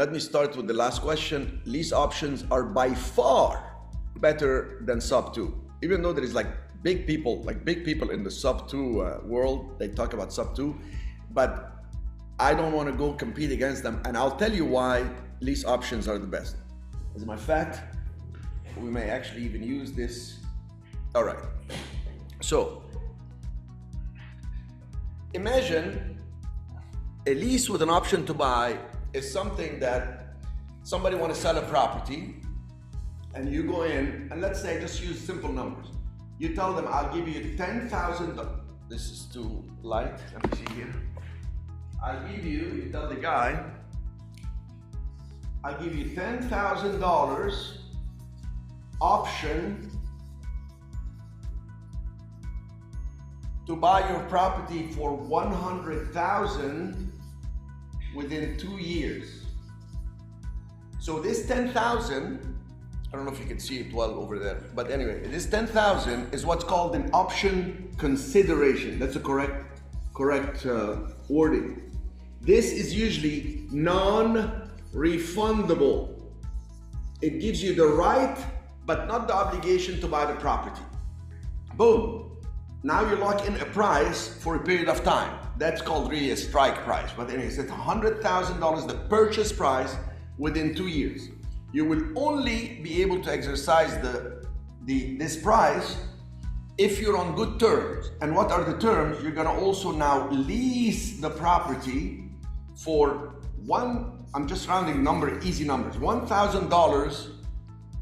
let me start with the last question. Lease options are by far better than sub 2. Even though there is like big people in the sub 2 world, they talk about sub 2, but I don't want to go compete against them. And I'll tell you why lease options are the best. As a matter of fact, we may actually even use this. All right. So imagine a lease with an option to buy is something that somebody want to sell a property, and you go in, and let's say, just use simple numbers. You tell them, I'll give you $10,000. This is too light. Let me see here. I'll give you, you tell the guy, I'll give you $10,000 option to buy your property for $100,000 within 2 years. So this 10,000, I don't know if you can see it well over there, but anyway, this 10,000 is what's called an option consideration. That's a correct wording. This is usually non-refundable. It gives you the right, but not the obligation to buy the property. Boom. Now you lock in a price for a period of time. That's called really a strike price. But anyways, it's $100,000, the purchase price within 2 years. You will only be able to exercise this price if you're on good terms. And what are the terms? You're gonna also now lease the property for I'm just rounding number, easy numbers, $1,000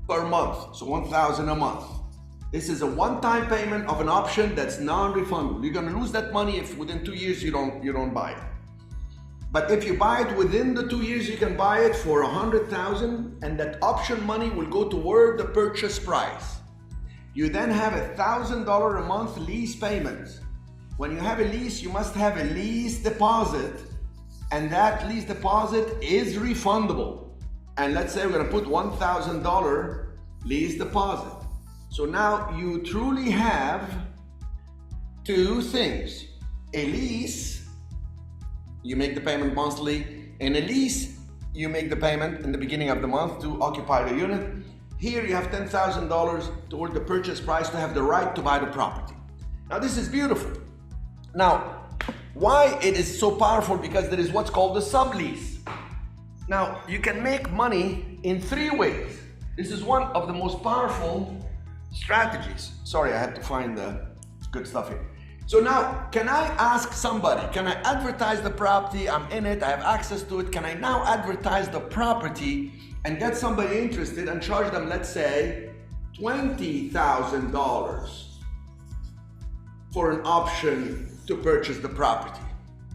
per month. So $1,000 a month. This is a one-time payment of an option that's non-refundable. You're gonna lose that money if within 2 years you don't buy it. But if you buy it within the 2 years, you can buy it for $100,000, and that option money will go toward the purchase price. You then have $1,000 a month lease payment. When you have a lease, you must have a lease deposit, and that lease deposit is refundable. And let's say we're gonna put $1,000 lease deposit. So now you truly have two things. A lease, you make the payment monthly. In a lease, you make the payment in the beginning of the month to occupy the unit. Here you have $10,000 toward the purchase price to have the right to buy the property. Now this is beautiful. Now, why it is so powerful? Because there is what's called the sublease. Now, you can make money in 3 ways. This is one of the most powerful strategies. Sorry, I had to find the good stuff here. So now, can I ask somebody, can I advertise the property? I'm in it, I have access to it. Can I now advertise the property and get somebody interested and charge them, let's say, $20,000 for an option to purchase the property?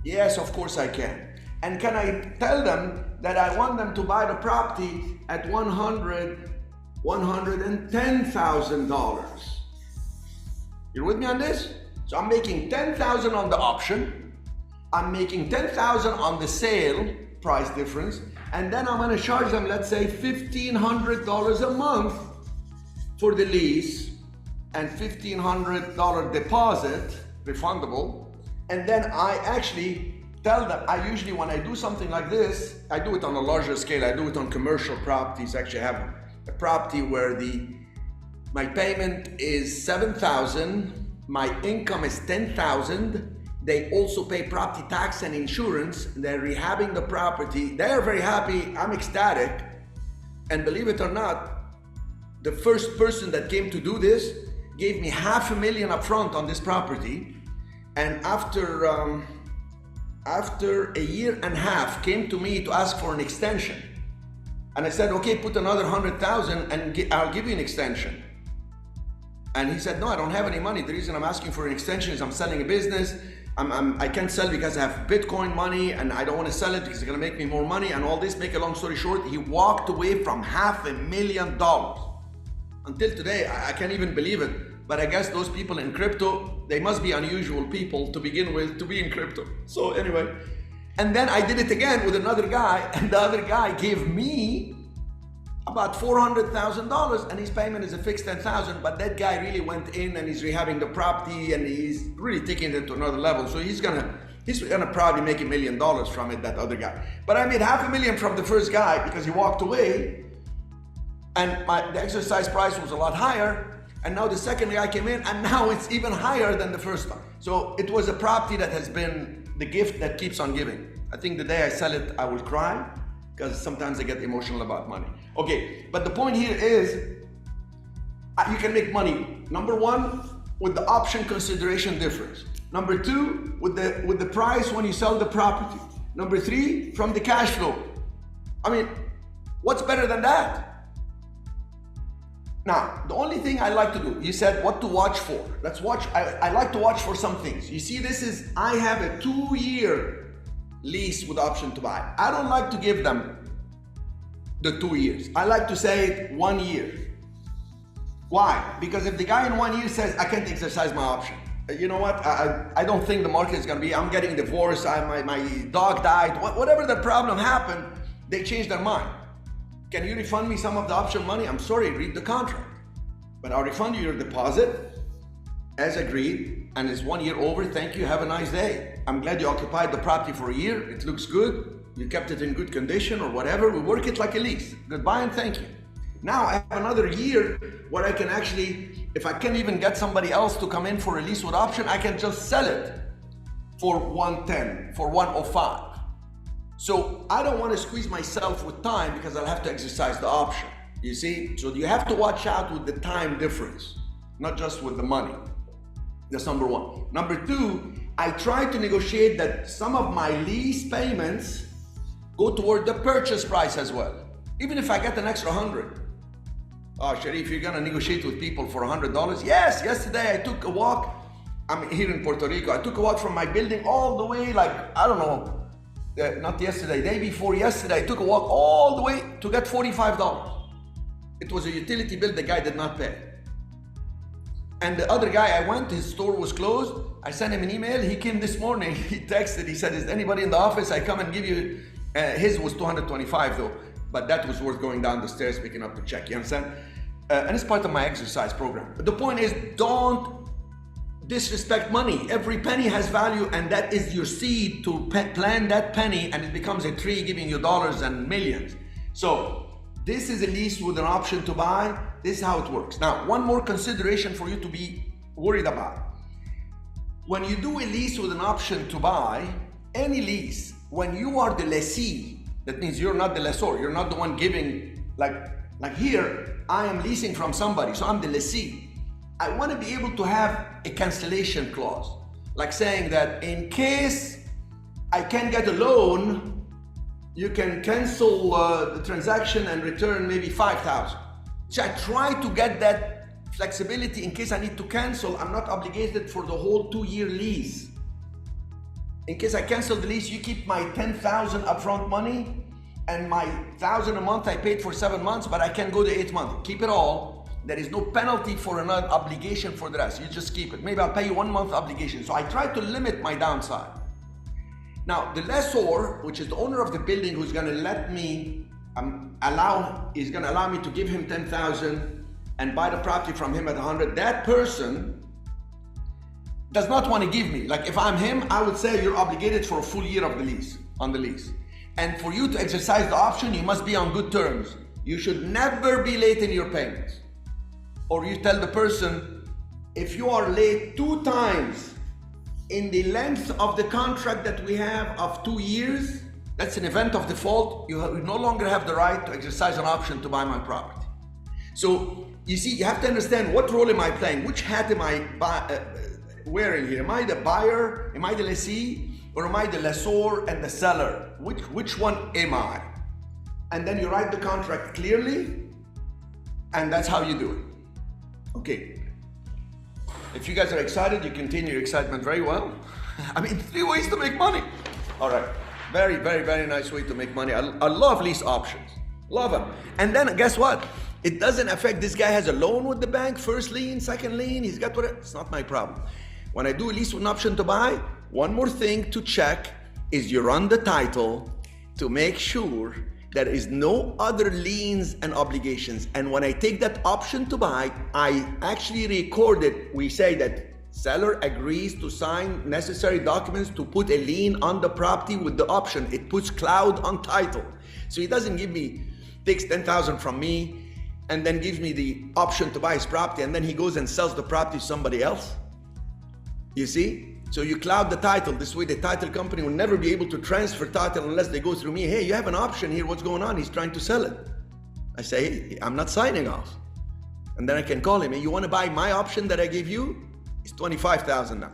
Yes, of course I can. And can I tell them that I want them to buy the property at $110,000? You're with me on this? So I'm making $10,000 on the option, I'm making $10,000 on the sale price difference, and then I'm gonna charge them, let's say, $1,500 a month for the lease and $1,500 deposit, refundable. And then I actually tell them, I usually, when I do something like this, I do it on a larger scale. I do it on commercial properties. Actually, I have a property where my payment is $7,000, my income is $10,000. They also pay property tax and insurance. They're rehabbing the property. They're very happy. I'm ecstatic. And believe it or not, the first person that came to do this gave me $500,000 upfront on this property. And after a year and a half, came to me to ask for an extension. And I said, okay, put another $100,000 and I'll give you an extension. And he said, no, I don't have any money. The reason I'm asking for an extension is I'm selling a business. I can't sell because I have Bitcoin money and I don't want to sell it because it's gonna make me more money and all this. Make a long story short, he walked away from $500,000. Until today, I can't even believe it. But I guess those people in crypto, they must be unusual people to begin with to be in crypto. So anyway, and then I did it again with another guy, and the other guy gave me about $400,000 and his payment is a fixed $10,000, but that guy really went in and he's rehabbing the property and he's really taking it to another level. So he's gonna He's gonna probably make $1 million from it, that other guy. But I made $500,000 from the first guy because he walked away, and the exercise price was a lot higher, and now the second guy came in, and now it's even higher than the first time. So it was a property that has been the gift that keeps on giving. I think the day I sell it, I will cry, because sometimes I get emotional about money. Okay, but the point here is, you can make money, number one, with the option consideration difference. Number two, with the price when you sell the property. Number three, from the cash flow. I mean, what's better than that? Now, the only thing I like to do, you said what to watch for. Let's watch, I like to watch for some things. You see, I have a 2-year lease with option to buy. I don't like to give them the 2 years. I like to say 1 year. Why? Because if the guy in 1 year says, I can't exercise my option, you know what? I don't think the market is gonna be, I'm getting divorced, my dog died, whatever the problem happened, they change their mind. Can you refund me some of the option money? I'm sorry, read the contract. But I'll refund you your deposit as agreed, and it's 1 year over, thank you, have a nice day. I'm glad you occupied the property for a year, it looks good, you kept it in good condition or whatever, we work it like a lease. Goodbye and thank you. Now I have another year where I can actually, if I can't even get somebody else to come in for a lease with option, I can just sell it for 110, for 105. So I don't want to squeeze myself with time because I'll have to exercise the option, you see? So you have to watch out with the time difference, not just with the money. That's number one. Number two, I try to negotiate that some of my lease payments go toward the purchase price as well. Even if I get an extra 100. Oh, Cherif, you're gonna negotiate with people for $100? Yes, yesterday I took a walk. I'm here in Puerto Rico. I took a walk from my building all the way, like, I don't know, not yesterday, day before yesterday, I took a walk all the way to get $45. It was a utility bill the guy did not pay. And the other guy, I went, his store was closed. I sent him an email. He came this morning, he texted, he said, is anybody in the office? I come and give you, his was $225 though. But that was worth going down the stairs, picking up the check, you understand? And it's part of my exercise program. But the point is, don't disrespect money. Every penny has value, and that is your seed to plant that penny, and it becomes a tree giving you dollars and millions. So this is a lease with an option to buy. This is how it works. Now, one more consideration for you to be worried about. When you do a lease with an option to buy, any lease, when you are the lessee, that means you're not the lessor, you're not the one giving, like here, I am leasing from somebody, so I'm the lessee. I want to be able to have a cancellation clause, like saying that in case I can't get a loan, you can cancel the transaction and return maybe $5,000. So I try to get that flexibility in case I need to cancel, I'm not obligated for the whole 2-year lease. In case I cancel the lease, you keep my $10,000 upfront money and my $1,000 a month I paid for 7 months, but I can go to 8 months. Keep it all. There is no penalty for another obligation for the rest. You just keep it. Maybe I'll pay you 1 month obligation. So I try to limit my downside. Now, the lessor, which is the owner of the building, who's gonna let me is gonna allow me to give him $10,000 and buy the property from him at 100. That person does not want to give me. Like if I'm him, I would say you're obligated for a full year of the lease, on the lease. And for you to exercise the option, you must be on good terms. You should never be late in your payments. Or you tell the person, if you are late 2 times in the length of the contract that we have of 2 years, that's an event of default. You no longer have the right to exercise an option to buy my property. So you see, you have to understand, what role am I playing? Which hat am I wearing here? Am I the buyer? Am I the lessee? Or am I the lessor and the seller? Which one am I? And then you write the contract clearly, and that's how you do it. Okay. If you guys are excited, you continue your excitement very well. I mean, 3 ways to make money. All right. Very, very, very nice way to make money. I love lease options. Love them. And then guess what? It doesn't affect, this guy has a loan with the bank, first lien, second lien, he's got whatever. It's not my problem. When I do a lease with an option to buy, one more thing to check is you run the title to make sure there is no other liens and obligations. And when I take that option to buy, I actually record it. We say that Seller agrees to sign necessary documents to put a lien on the property with the option. It puts cloud on title. So he doesn't takes $10,000 from me and then gives me the option to buy his property, and then he goes and sells the property to somebody else. You see? So you cloud the title. This way the title company will never be able to transfer title unless they go through me. Hey, you have an option here. What's going on? He's trying to sell it. I say, hey, I'm not signing off. And then I can call him. Hey, you want to buy my option that I gave you? It's $25,000 now.